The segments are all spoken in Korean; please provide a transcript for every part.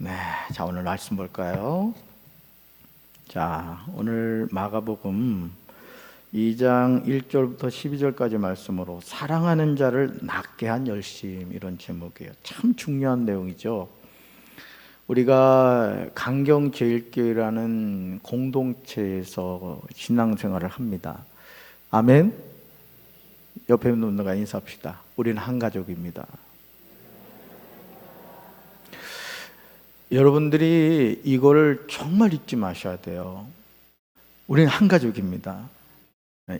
네, 자 오늘 말씀 볼까요? 자, 오늘 마가복음 2장 1절부터 12절까지 말씀으로 사랑하는 자를 낫게 한 열심, 이런 제목이에요. 참 중요한 내용이죠. 우리가 강경제일교회라는 공동체에서 신앙생활을 합니다. 아멘. 옆에 있는 분들과 인사합시다. 우리는 한 가족입니다. 여러분들이 이거를 정말 잊지 마셔야 돼요. 우리는 한 가족입니다.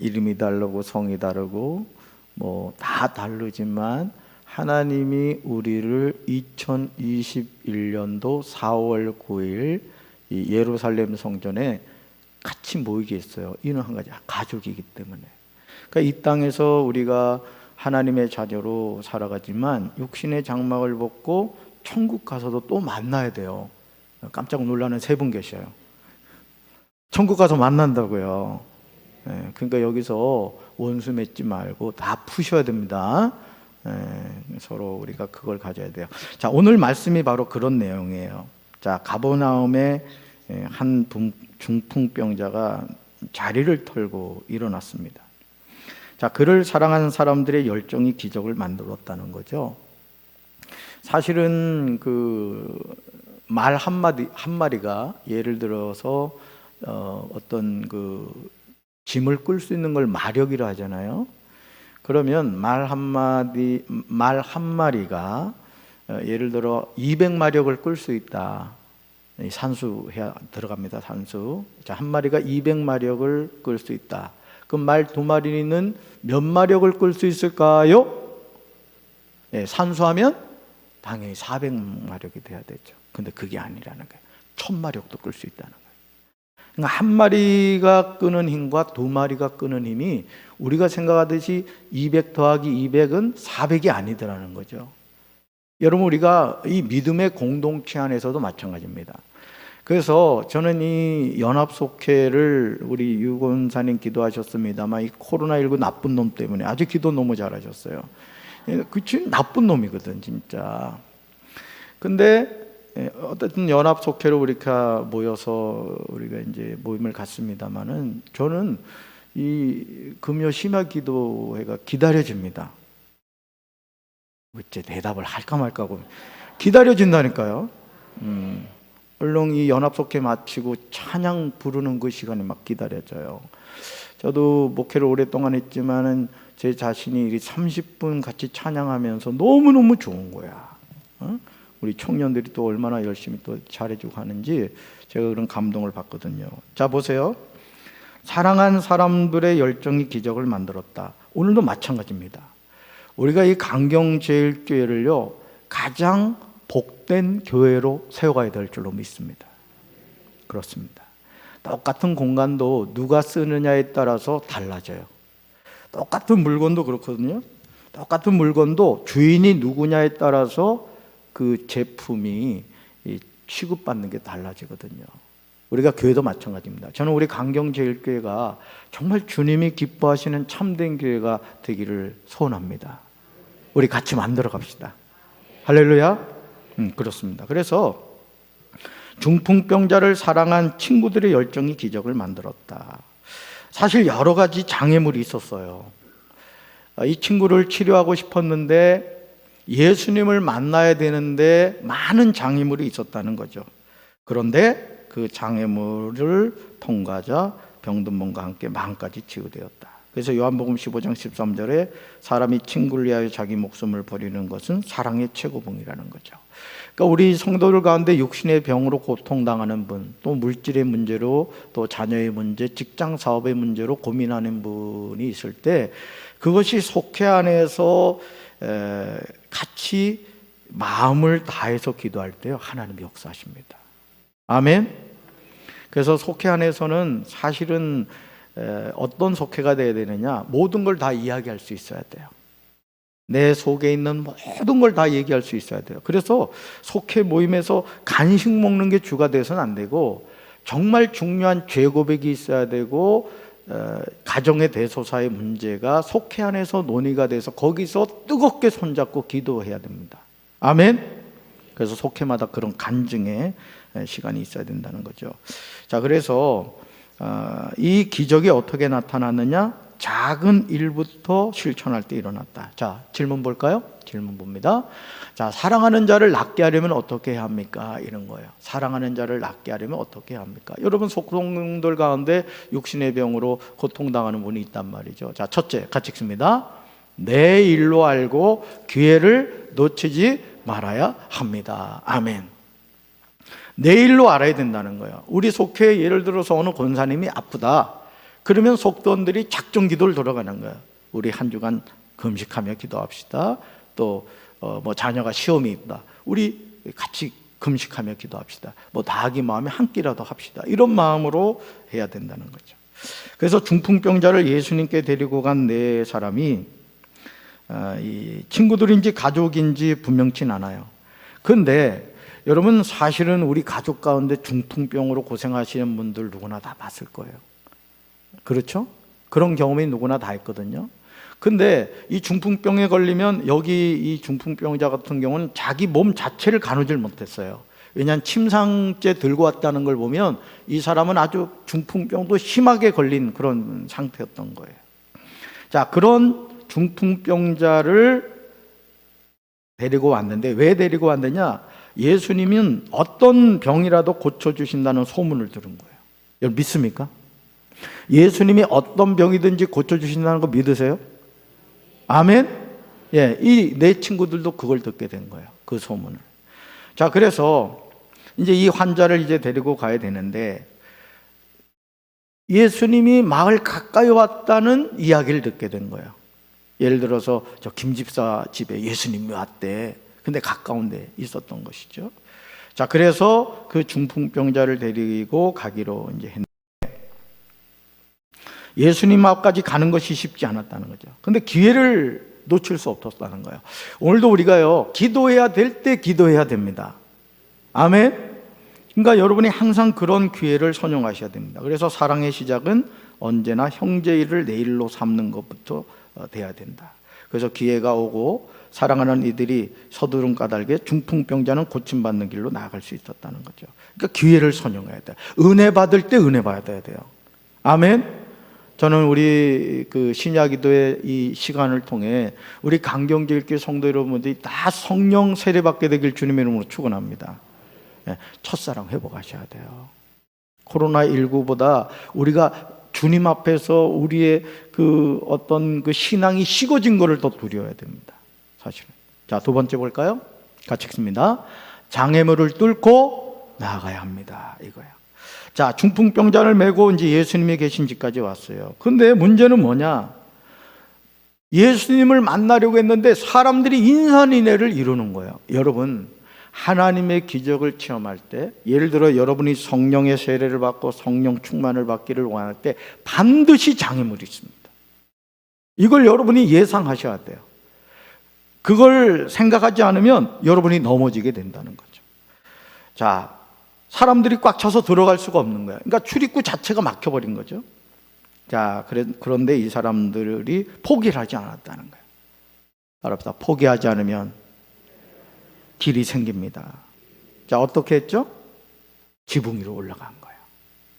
이름이 다르고 성이 다르고 뭐 다 다르지만 하나님이 우리를 2021년도 4월 9일 이 예루살렘 성전에 같이 모이게 했어요. 이는 한 가지, 가족이기 때문에. 그러니까 이 땅에서 우리가 하나님의 자녀로 살아가지만 육신의 장막을 벗고 천국 가서도 또 만나야 돼요. 깜짝 놀라는 세 분 계셔요. 천국 가서 만난다고요. 그러니까 여기서 원수 맺지 말고 다 푸셔야 됩니다. 서로 우리가 그걸 가져야 돼요. 자, 오늘 말씀이 바로 그런 내용이에요. 자, 가버나움에 한 중풍병자가 자리를 털고 일어났습니다. 자, 그를 사랑하는 사람들의 열정이 기적을 만들었다는 거죠. 사실은 그 말 한마리가 예를 들어서 어떤 그 짐을 끌 수 있는 걸 마력이라 하잖아요. 그러면 말 한마리가 예를 들어 200마력을 끌 수 있다. 산수 들어갑니다. 산수. 자, 한 마리가 200마력을 끌 수 있다. 그럼 말 두 마리는 몇 마력을 끌 수 있을까요? 산수하면 당연히 400마력이 돼야 되죠. 근데 그게 아니라는 거예요. 1000마력도 끌 수 있다는 거예요. 그러니까 한 마리가 끄는 힘과 두 마리가 끄는 힘이 우리가 생각하듯이 200 더하기 200은 400이 아니더라는 거죠. 여러분, 우리가 이 믿음의 공동체 안에서도 마찬가지입니다. 그래서 저는 이 연합속회를 우리 유권사님 기도하셨습니다만 이 코로나19 나쁜 놈 때문에 아주 기도 너무 잘하셨어요. 그 진짜 나쁜 놈이거든, 진짜. 근데 어쨌든 연합속회로 우리가 모여서 우리가 이제 모임을 갖습니다만은 저는 이 금요 심야 기도회가 기다려집니다. 어째 대답을 할까 말까 하고 기다려진다니까요. 얼른 이 연합속회 마치고 찬양 부르는 그 시간이 막 기다려져요. 저도 목회를 오랫동안 했지만은 제 자신이 30분 같이 찬양하면서 너무너무 좋은 거야. 우리 청년들이 또 얼마나 열심히 또 잘해주고 하는지 제가 그런 감동을 받거든요. 자, 보세요. 사랑한 사람들의 열정이 기적을 만들었다. 오늘도 마찬가지입니다. 우리가 이 강경제일교회를요 가장 복된 교회로 세워가야 될 줄로 믿습니다. 그렇습니다. 똑같은 공간도 누가 쓰느냐에 따라서 달라져요. 똑같은 물건도 그렇거든요. 똑같은 물건도 주인이 누구냐에 따라서 그 제품이 취급받는 게 달라지거든요. 우리가 교회도 마찬가지입니다. 저는 우리 강경제일교회가 정말 주님이 기뻐하시는 참된 교회가 되기를 소원합니다. 우리 같이 만들어 갑시다. 할렐루야. 그렇습니다. 그래서 중풍병자를 사랑한 친구들의 열정이 기적을 만들었다. 사실 여러 가지 장애물이 있었어요. 이 친구를 치료하고 싶었는데 예수님을 만나야 되는데 많은 장애물이 있었다는 거죠. 그런데 그 장애물을 통과하자 병든 몸과 함께 마음까지 치유되었다. 그래서 요한복음 15장 13절에 사람이 친구를 위하여 자기 목숨을 버리는 것은 사랑의 최고봉이라는 거죠. 그러니까 우리 성도들 가운데 육신의 병으로 고통당하는 분, 또 물질의 문제로, 또 자녀의 문제, 직장 사업의 문제로 고민하는 분이 있을 때 그것이 속회 안에서 같이 마음을 다해서 기도할 때 하나님이 역사하십니다. 아멘. 그래서 속회 안에서는 사실은 어떤 속회가 되어야 되느냐, 모든 걸 다 이야기할 수 있어야 돼요. 내 속에 있는 모든 걸 다 얘기할 수 있어야 돼요. 그래서 속회 모임에서 간식 먹는 게 주가 돼서는 안 되고 정말 중요한 죄 고백이 있어야 되고 가정의 대소사의 문제가 속회 안에서 논의가 돼서 거기서 뜨겁게 손잡고 기도해야 됩니다. 아멘. 그래서 속회마다 그런 간증의 시간이 있어야 된다는 거죠. 자, 그래서 이 기적이 어떻게 나타났느냐? 작은 일부터 실천할 때 일어났다. 자, 질문 볼까요? 질문 봅니다. 자, 사랑하는 자를 낫게 하려면 어떻게 해야 합니까? 이런 거예요. 사랑하는 자를 낫게 하려면 어떻게 해야 합니까? 여러분 속성들 가운데 육신의 병으로 고통당하는 분이 있단 말이죠. 자, 첫째, 같이 읽습니다. 내 일로 알고 기회를 놓치지 말아야 합니다. 아멘. 내 일로 알아야 된다는 거예요. 우리 속회에 예를 들어서 어느 권사님이 아프다. 그러면 속도원들이 작정 기도를 들어가는 거예요. 우리 한 주간 금식하며 기도합시다. 또 뭐 자녀가 시험이 있다. 우리 같이 금식하며 기도합시다. 뭐 나아기 마음에 한 끼라도 합시다. 이런 마음으로 해야 된다는 거죠. 그래서 중풍병자를 예수님께 데리고 간 네 사람이 이 친구들인지 가족인지 분명치 않아요. 그런데 여러분 사실은 우리 가족 가운데 중풍병으로 고생하시는 분들 누구나 다 봤을 거예요. 그렇죠? 그런 경험이 누구나 다 있거든요. 근데 이 중풍병에 걸리면 여기 이 중풍병자 같은 경우는 자기 몸 자체를 가누질 못했어요. 왜냐하면 침상째 들고 왔다는 걸 보면 이 사람은 아주 중풍병도 심하게 걸린 그런 상태였던 거예요. 자, 그런 중풍병자를 데리고 왔는데 왜 데리고 왔느냐? 예수님은 어떤 병이라도 고쳐주신다는 소문을 들은 거예요. 여러분 믿습니까? 예수님이 어떤 병이든지 고쳐주신다는 거 믿으세요? 아멘? 예, 이 내 친구들도 그걸 듣게 된 거예요. 그 소문을. 자, 그래서 이제 이 환자를 이제 데리고 가야 되는데 예수님이 마을 가까이 왔다는 이야기를 듣게 된 거예요. 예를 들어서 저 김 집사 집에 예수님이 왔대. 근데 가까운 데 있었던 것이죠. 자, 그래서 그 중풍병자를 데리고 가기로 이제 했는데 예수님 앞까지 가는 것이 쉽지 않았다는 거죠. 근데 기회를 놓칠 수 없었다는 거예요. 오늘도 우리가요, 기도해야 될 때 기도해야 됩니다. 아멘? 그러니까 여러분이 항상 그런 기회를 선용하셔야 됩니다. 그래서 사랑의 시작은 언제나 형제 일을 내 일로 삼는 것부터 돼야 된다. 그래서 기회가 오고 사랑하는 이들이 서두른 까닭에 중풍병자는 고침받는 길로 나아갈 수 있었다는 거죠. 그러니까 기회를 선용해야 돼요. 은혜 받을 때 은혜 받아야 돼요. 아멘? 저는 우리 그 신야기도의 이 시간을 통해 우리 강경제일교회 성도 여러분들이 다 성령 세례받게 되길 주님의 이름으로 축원합니다. 첫사랑 회복하셔야 돼요. 코로나19보다 우리가 주님 앞에서 우리의 그 어떤 그 신앙이 식어진 것을 더 두려워야 됩니다. 사실은. 자, 두 번째 볼까요? 같이 읽습니다. 장애물을 뚫고 나아가야 합니다. 이거예요. 자, 중풍병자를 메고 이제 예수님이 계신 집까지 왔어요. 근데 문제는 뭐냐? 예수님을 만나려고 했는데 사람들이 인산인해를 이루는 거예요. 여러분, 하나님의 기적을 체험할 때, 예를 들어 여러분이 성령의 세례를 받고 성령 충만을 받기를 원할 때 반드시 장애물이 있습니다. 이걸 여러분이 예상하셔야 돼요. 그걸 생각하지 않으면 여러분이 넘어지게 된다는 거죠. 자, 사람들이 꽉 차서 들어갈 수가 없는 거예요. 그러니까 출입구 자체가 막혀버린 거죠. 자, 그런데 이 사람들이 포기를 하지 않았다는 거예요. 알았다. 포기하지 않으면 길이 생깁니다. 자, 어떻게 했죠? 지붕 위로 올라간 거예요.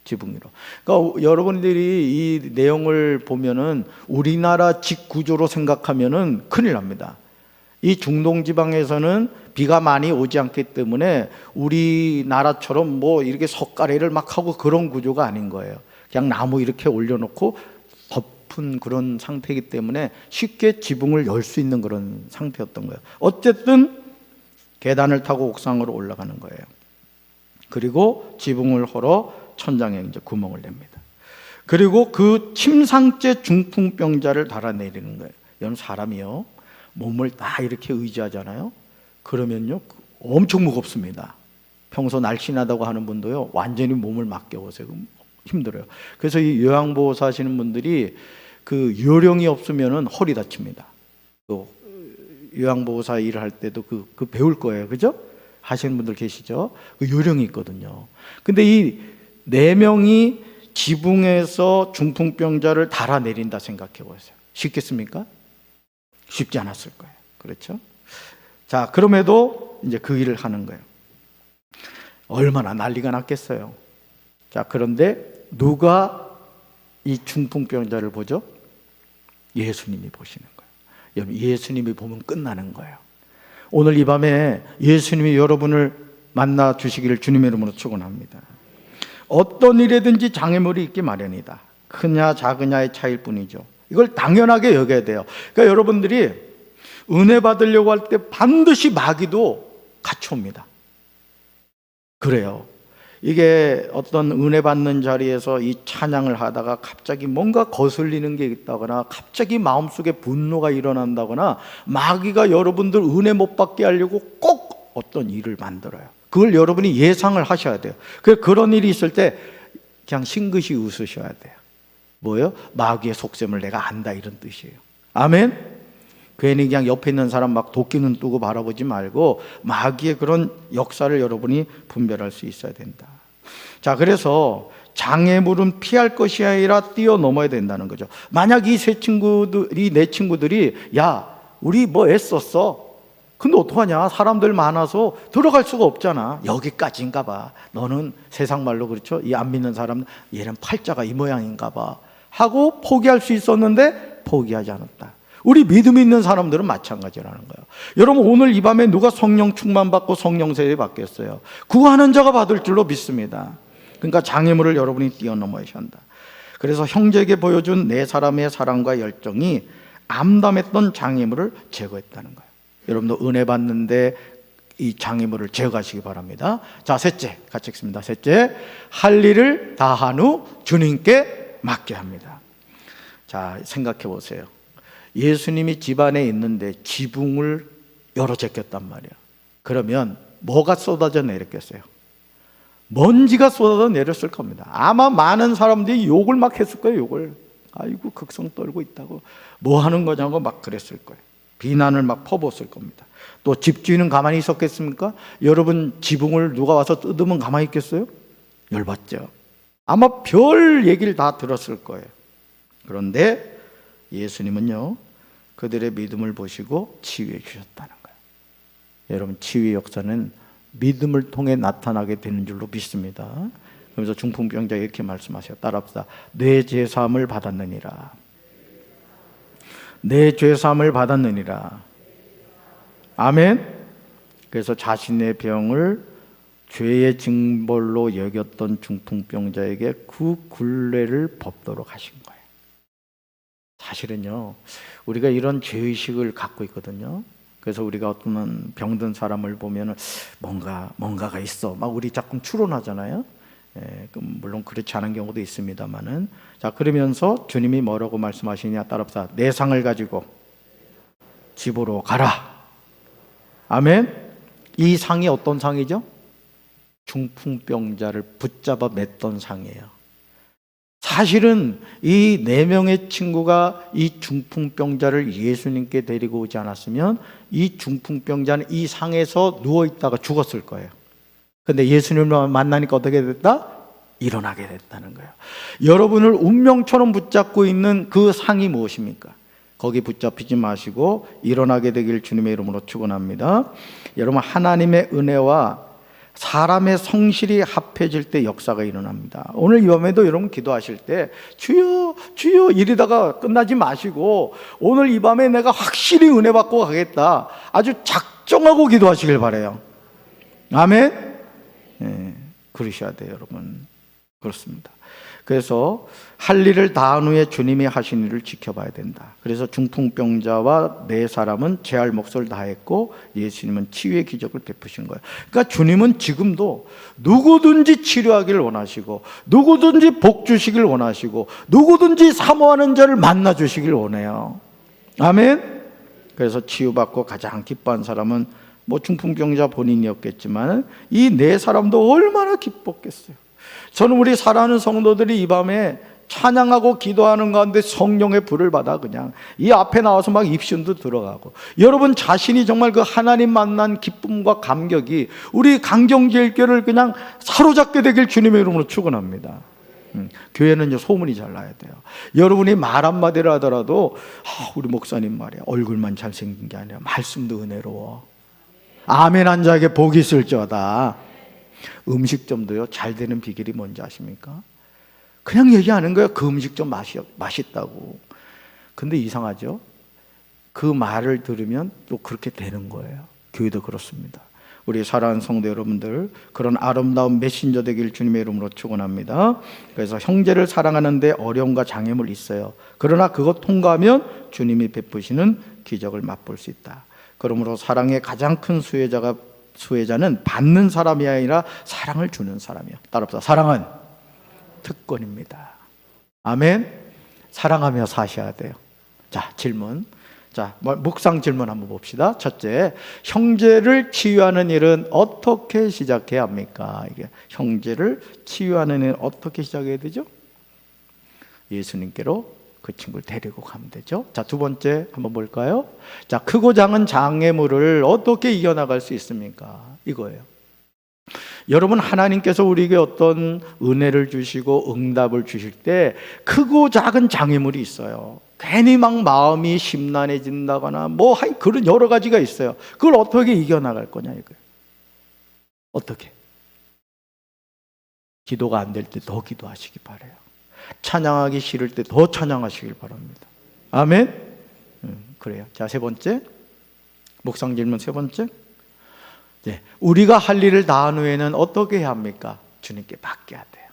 지붕 위로. 그러니까 여러분들이 이 내용을 보면은 우리나라 집 구조로 생각하면은 큰일 납니다. 이 중동 지방에서는 비가 많이 오지 않기 때문에 우리나라처럼 뭐 이렇게 석가래를 막 하고 그런 구조가 아닌 거예요. 그냥 나무 이렇게 올려놓고 덮은 그런 상태이기 때문에 쉽게 지붕을 열 수 있는 그런 상태였던 거예요. 어쨌든 계단을 타고 옥상으로 올라가는 거예요. 그리고 지붕을 헐어 천장에 이제 구멍을 냅니다. 그리고 그 침상째 중풍병자를 달아내리는 거예요. 여러분, 사람이요, 몸을 다 이렇게 의지하잖아요. 그러면요, 엄청 무겁습니다. 평소 날씬하다고 하는 분도요, 완전히 몸을 맡겨보세요. 힘들어요. 그래서 이 요양보호사 하시는 분들이 그 요령이 없으면은 허리 다칩니다. 또 요양보호사 일을 할 때도 그 배울 거예요. 그죠? 하시는 분들 계시죠? 그 요령이 있거든요. 근데 이 4명이 지붕에서 중풍병자를 달아내린다 생각해 보세요. 쉽겠습니까? 쉽지 않았을 거예요. 그렇죠? 자, 그럼에도 이제 그 일을 하는 거예요. 얼마나 난리가 났겠어요. 자, 그런데 누가 이 중풍병자를 보죠? 예수님이 보시는 거예요. 여러분, 예수님이 보면 끝나는 거예요. 오늘 이 밤에 예수님이 여러분을 만나 주시기를 주님의 이름으로 축원합니다. 어떤 일에든지 장애물이 있기 마련이다. 크냐 작으냐의 차이일 뿐이죠. 이걸 당연하게 여겨야 돼요. 그러니까 여러분들이 은혜 받으려고 할 때 반드시 마귀도 같이 옵니다. 그래요. 이게 어떤 은혜 받는 자리에서 이 찬양을 하다가 갑자기 뭔가 거슬리는 게 있다거나 갑자기 마음속에 분노가 일어난다거나 마귀가 여러분들 은혜 못 받게 하려고 꼭 어떤 일을 만들어요. 그걸 여러분이 예상을 하셔야 돼요. 그런 일이 있을 때 그냥 싱긋이 웃으셔야 돼요. 뭐예요? 마귀의 속셈을 내가 안다, 이런 뜻이에요. 아멘? 괜히 그냥 옆에 있는 사람 막 도끼는 뜨고 바라보지 말고 마귀의 그런 역사를 여러분이 분별할 수 있어야 된다. 자, 그래서 장애물은 피할 것이 아니라 뛰어넘어야 된다는 거죠. 만약 이 내 친구들이 야, 우리 뭐 애썼어. 근데 어떡하냐? 사람들 많아서 들어갈 수가 없잖아. 여기까지인가 봐. 너는 세상 말로 그렇죠? 이 안 믿는 사람, 얘는 팔자가 이 모양인가 봐 하고 포기할 수 있었는데 포기하지 않았다. 우리 믿음 있는 사람들은 마찬가지라는 거예요. 여러분, 오늘 이 밤에 누가 성령 충만 받고 성령 세례 받겠어요? 구하는 자가 받을 줄로 믿습니다. 그러니까 장애물을 여러분이 뛰어넘어야 한다. 그래서 형제에게 보여준 네 사람의 사랑과 열정이 암담했던 장애물을 제거했다는 거예요. 여러분도 은혜 받는데 이 장애물을 제거하시기 바랍니다. 자, 셋째, 같이 읽습니다. 셋째, 할 일을 다한 후 주님께 맡게 합니다. 자, 생각해 보세요. 예수님이 집안에 있는데 지붕을 열어 제꼈단 말이에요. 그러면 뭐가 쏟아져 내렸겠어요? 먼지가 쏟아져 내렸을 겁니다. 아마 많은 사람들이 욕을 막 했을 거예요. 욕을. 아이고, 극성 떨고 있다고 뭐 하는 거냐고 막 그랬을 거예요. 비난을 막 퍼부었을 겁니다. 또 집주인은 가만히 있었겠습니까? 여러분, 지붕을 누가 와서 뜯으면 가만히 있겠어요? 열받죠. 아마 별 얘기를 다 들었을 거예요. 그런데 예수님은요, 그들의 믿음을 보시고 치유해 주셨다는 거예요. 여러분, 치유의 역사는 믿음을 통해 나타나게 되는 줄로 믿습니다. 그래서 중풍병자에게 이렇게 말씀하세요. 따라합시다. 내 죄사함을 받았느니라. 내 죄사함을 받았느니라. 아멘. 그래서 자신의 병을 죄의 징벌로 여겼던 중풍병자에게 그 굴레를 벗도록 하신 거예요. 사실은요, 우리가 이런 죄의식을 갖고 있거든요. 그래서 우리가 어떤 병든 사람을 보면 뭔가가 있어 막 우리 자꾸 추론하잖아요. 물론 그렇지 않은 경우도 있습니다만은. 자, 그러면서 주님이 뭐라고 말씀하시냐, 따라합시다. 내 상을 가지고 집으로 가라. 아멘. 이 상이 어떤 상이죠? 중풍병자를 붙잡아 맸던 상이에요. 사실은 이 4명의 친구가 이 중풍병자를 예수님께 데리고 오지 않았으면 이 중풍병자는 이 상에서 누워있다가 죽었을 거예요. 근데 예수님을 만나니까 어떻게 됐다? 일어나게 됐다는 거예요. 여러분을 운명처럼 붙잡고 있는 그 상이 무엇입니까? 거기 붙잡히지 마시고 일어나게 되길 주님의 이름으로 축원합니다. 여러분, 하나님의 은혜와 사람의 성실이 합해질 때 역사가 일어납니다. 오늘 이 밤에도 여러분 기도하실 때 주여 주여 이러다가 끝나지 마시고 오늘 이 밤에 내가 확실히 은혜 받고 가겠다, 아주 작정하고 기도하시길 바라요. 아멘. 네, 그러셔야 돼요, 여러분. 그렇습니다. 그래서 할 일을 다한 후에 주님이 하신 일을 지켜봐야 된다. 그래서 중풍병자와 네 사람은 제할 몫을 다했고 예수님은 치유의 기적을 베푸신 거예요. 그러니까 주님은 지금도 누구든지 치료하기를 원하시고 누구든지 복 주시길 원하시고 누구든지 사모하는 자를 만나 주시길 원해요. 아멘. 그래서 치유받고 가장 기뻐한 사람은 뭐 중풍병자 본인이었겠지만 이 네 사람도 얼마나 기뻤겠어요. 저는 우리 사랑하는 성도들이 이 밤에 찬양하고 기도하는 가운데 성령의 불을 받아 그냥 이 앞에 나와서 막 입신도 들어가고, 여러분 자신이 정말 그 하나님 만난 기쁨과 감격이 우리 강경제일교를 그냥 사로잡게 되길 주님의 이름으로 축원합니다. 교회는 소문이 잘 나야 돼요. 여러분이 말 한마디를 하더라도 우리 목사님 말이야 얼굴만 잘생긴 게 아니라 말씀도 은혜로워. 아멘한 자에게 복이 있을지어다. 음식점도요, 잘 되는 비결이 뭔지 아십니까? 그냥 얘기하는 거예요. 그 음식점 맛있다고. 근데 이상하죠? 그 말을 들으면 또 그렇게 되는 거예요. 교회도 그렇습니다. 우리 사랑하는 성도 여러분들, 그런 아름다운 메신저 되길 주님의 이름으로 축원합니다. 그래서 형제를 사랑하는데 어려움과 장애물이 있어요. 그러나 그것 통과하면 주님이 베푸시는 기적을 맛볼 수 있다. 그러므로 사랑의 가장 큰 수혜자는 받는 사람이 아니라 사랑을 주는 사람이요. 따라합시다. 사랑은 특권입니다. 아멘. 사랑하며 사셔야 돼요. 자, 질문. 자, 묵상 질문 한번 봅시다. 첫째, 형제를 치유하는 일은 어떻게 시작해야 합니까? 이게 형제를 치유하는 일은 어떻게 시작해야 되죠? 예수님께로 그 친구를 데리고 가면 되죠. 자, 두 번째 한번 볼까요? 자, 크고 작은 장애물을 어떻게 이겨나갈 수 있습니까? 이거예요. 여러분, 하나님께서 우리에게 어떤 은혜를 주시고 응답을 주실 때 크고 작은 장애물이 있어요. 괜히 막 마음이 심란해진다거나 그런 여러 가지가 있어요. 그걸 어떻게 이겨나갈 거냐 이거예요. 어떻게? 기도가 안 될 때 더 기도하시기 바라요. 찬양하기 싫을 때 더 찬양하시길 바랍니다. 아멘. 그래요. 자, 세 번째, 묵상 질문 세 번째. 네, 우리가 할 일을 다한 후에는 어떻게 해야 합니까? 주님께 맡겨야 돼요.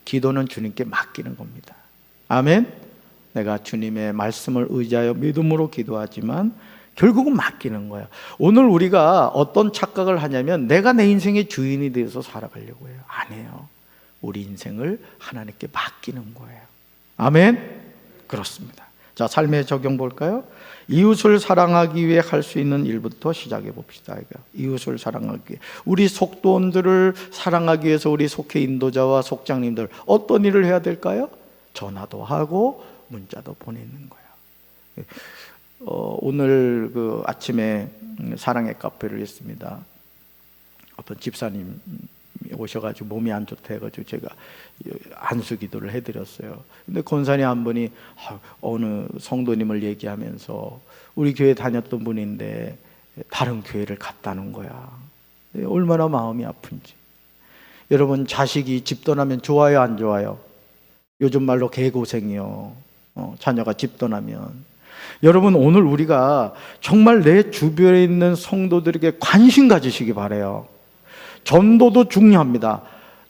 기도는 주님께 맡기는 겁니다. 아멘. 내가 주님의 말씀을 의지하여 믿음으로 기도하지만 결국은 맡기는 거예요. 오늘 우리가 어떤 착각을 하냐면 내가 내 인생의 주인이 되어서 살아가려고 해요. 아니에요. 우리 인생을 하나님께 맡기는 거예요. 아멘. 그렇습니다. 자, 삶의 적용 볼까요? 이웃을 사랑하기 위해 할 수 있는 일부터 시작해 봅시다. 이웃을 사랑하기 위해, 우리 속도원들을 사랑하기 위해서 우리 속회 인도자와 속장님들 어떤 일을 해야 될까요? 전화도 하고 문자도 보내는 거예요. 오늘 그 아침에 사랑의 카페를 했습니다. 어떤 집사님 오셔가지고 몸이 안 좋다 해가지고 제가 안수 기도를 해드렸어요. 근데 권사님 한 분이 어느 성도님을 얘기하면서 우리 교회 다녔던 분인데 다른 교회를 갔다는 거야. 얼마나 마음이 아픈지. 여러분, 자식이 집 떠나면 좋아요, 안 좋아요? 요즘 말로 개고생이요. 자녀가 집 떠나면. 여러분, 오늘 우리가 정말 내 주변에 있는 성도들에게 관심 가지시기 바라요. 전도도 중요합니다.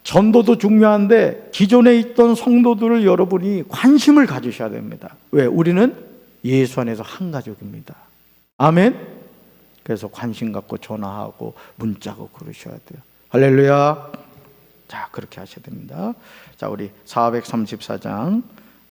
전도도 중요한데 기존에 있던 성도들을 여러분이 관심을 가지셔야 됩니다. 왜? 우리는 예수 안에서 한 가족입니다. 아멘. 그래서 관심 갖고 전화하고 문자하고 그러셔야 돼요. 할렐루야. 자, 그렇게 하셔야 됩니다. 자, 우리 434장